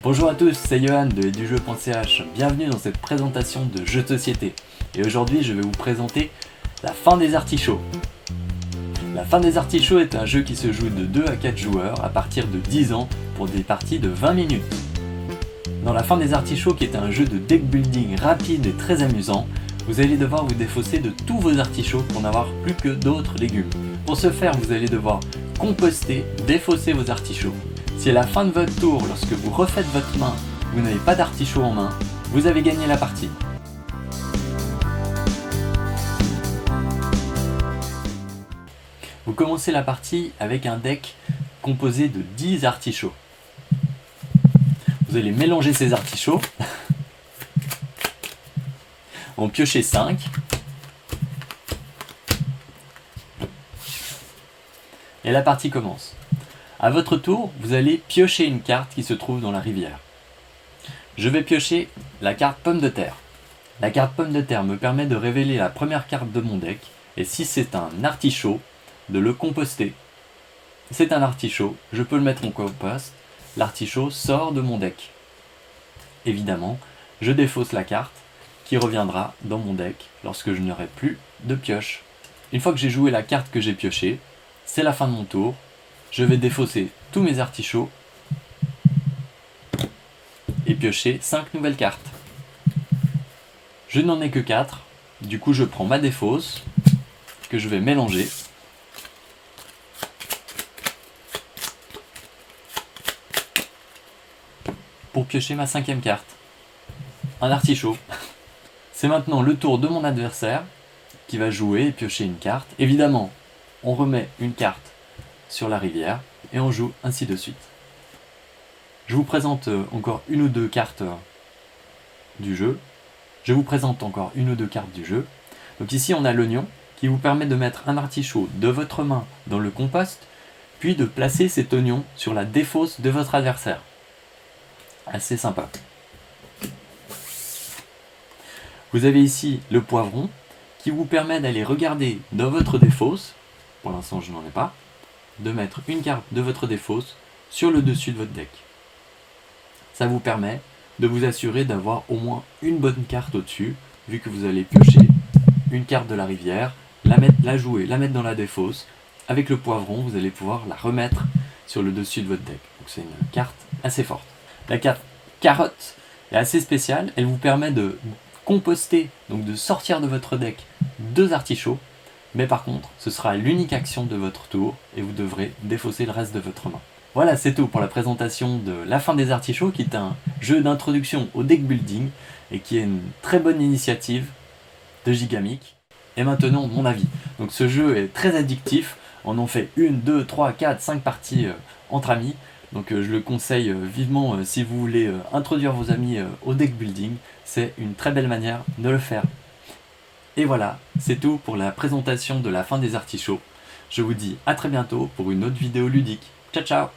Bonjour à tous, c'est Johan de edujeu.ch. Bienvenue dans cette présentation de jeux de société. Et aujourd'hui, je vais vous présenter La fin des artichauts. La fin des artichauts est un jeu qui se joue de 2 à 4 joueurs à partir de 10 ans pour des parties de 20 minutes. Dans La fin des artichauts, qui est un jeu de deck building rapide et très amusant, vous allez devoir vous défausser de tous vos artichauts pour n'avoir plus que d'autres légumes. Pour ce faire, vous allez devoir composter, défausser vos artichauts. Si à la fin de votre tour, lorsque vous refaites votre main, vous n'avez pas d'artichaut en main, vous avez gagné la partie. Vous commencez la partie avec un deck composé de 10 artichauts. Vous allez mélanger ces artichauts, en piocher 5. Et la partie commence. A votre tour, vous allez piocher une carte qui se trouve dans la rivière. Je vais piocher la carte pomme de terre. La carte pomme de terre me permet de révéler la première carte de mon deck, et si c'est un artichaut, de le composter. C'est un artichaut, je peux le mettre en compost, l'artichaut sort de mon deck. Évidemment, je défausse la carte, qui reviendra dans mon deck lorsque je n'aurai plus de pioche. Une fois que j'ai joué la carte que j'ai piochée, c'est la fin de mon tour. Je vais défausser tous mes artichauts et piocher 5 nouvelles cartes. Je n'en ai que 4, du coup je prends ma défausse que je vais mélanger. Pour piocher ma 5e carte, un artichaut. C'est maintenant le tour de mon adversaire qui va jouer et piocher une carte. Évidemment, on remet une carte sur la rivière et on joue ainsi de suite. Je vous présente encore une ou deux cartes du jeu. Donc ici on a l'oignon qui vous permet de mettre un artichaut de votre main dans le compost, puis de placer cet oignon sur la défausse de votre adversaire. Assez sympa. Vous avez ici le poivron qui vous permet d'aller regarder dans votre défausse, pour l'instant je n'en ai pas, de mettre une carte de votre défausse sur le dessus de votre deck. Ça vous permet de vous assurer d'avoir au moins une bonne carte au-dessus, vu que vous allez piocher une carte de la rivière, la jouer, la mettre dans la défausse. Avec le poivron, vous allez pouvoir la remettre sur le dessus de votre deck. Donc c'est une carte assez forte. La carte carotte est assez spéciale, elle vous permet de composter, donc de sortir de votre deck 2 artichauts. Mais par contre, ce sera l'unique action de votre tour et vous devrez défausser le reste de votre main. Voilà, c'est tout pour la présentation de La fin des artichauts, qui est un jeu d'introduction au deck building et qui est une très bonne initiative de Gigamic. Et maintenant, mon avis. Donc ce jeu est très addictif, on en fait 1, 2, 3, 4, 5 parties entre amis. Donc je le conseille vivement si vous voulez introduire vos amis au deck building. C'est une très belle manière de le faire. Et voilà, c'est tout pour la présentation de La fin des artichauts. Je vous dis à très bientôt pour une autre vidéo ludique. Ciao ciao!